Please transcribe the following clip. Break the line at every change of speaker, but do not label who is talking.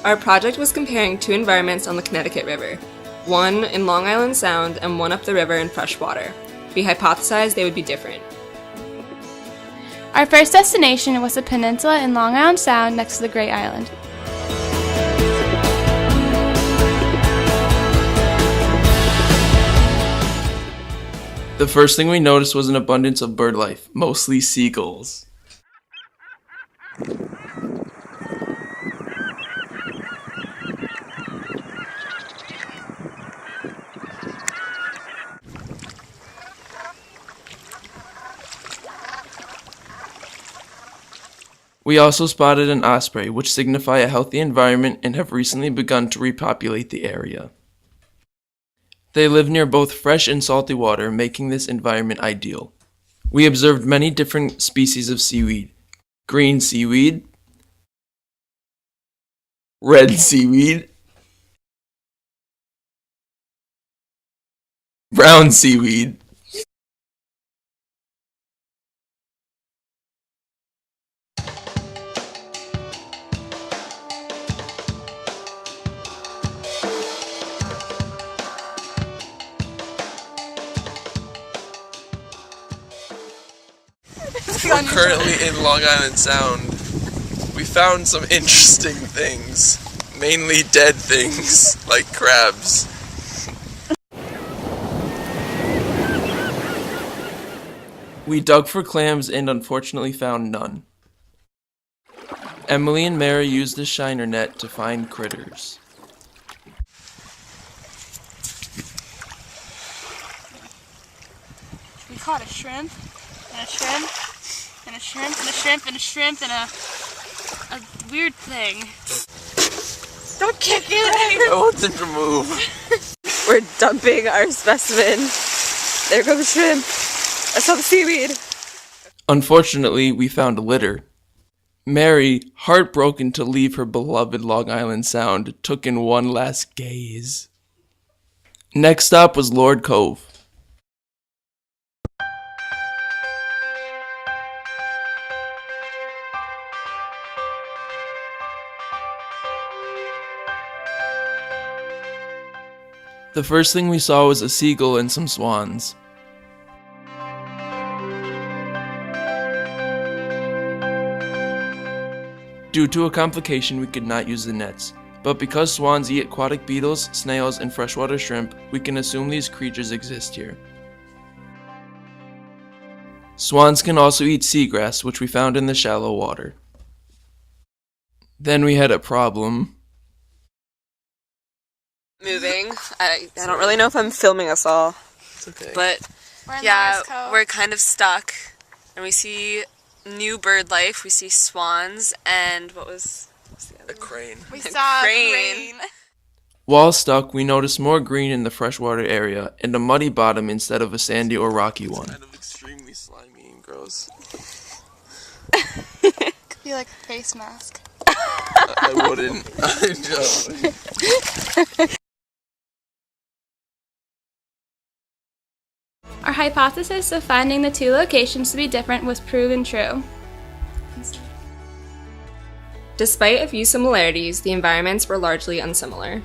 Our project was comparing two environments on the Connecticut River, one in Long Island Sound and one up the river in freshwater. We hypothesized they would be different.
Our first destination was a peninsula in Long Island Sound next to the Great Island.
The first thing we noticed was an abundance of bird life, mostly seagulls. We also spotted an osprey, which signify a healthy environment and have recently begun to repopulate the area. They live near both fresh and salty water, making this environment ideal. We observed many different species of seaweed. Green seaweed, red seaweed, brown seaweed, We're currently in Long Island Sound. We found some interesting things, mainly dead things, like crabs. We dug for clams and unfortunately found none. Emily and Mary used the shiner net to find critters.
We caught a shrimp, and a shrimp, and a shrimp, and a shrimp, and a shrimp, and a weird thing. Don't kick it!
I want it to move.
We're dumping our specimen. There goes shrimp. I saw the seaweed.
Unfortunately, we found a litter. Mary, heartbroken to leave her beloved Long Island Sound, took in one last gaze. Next stop was Lord Cove. The first thing we saw was a seagull and some swans. Due to a complication, we could not use the nets, but because swans eat aquatic beetles, snails, and freshwater shrimp, we can assume these creatures exist here. Swans can also eat seagrass, which we found in the shallow water. Then we had a problem.
Moving. I don't really know if I'm filming us all.
It's okay.
But yeah, we're kind of stuck. And we see new bird life. We see swans and what's the other
A crane.
We saw a crane.
While stuck, we noticed more green in the freshwater area and a muddy bottom instead of a sandy or rocky one. Kind of extremely slimy and gross.
Could be like a face mask.
I wouldn't. I don't.
Our hypothesis of finding the two locations to be different was proven true.
Despite a few similarities, the environments were largely unsimilar.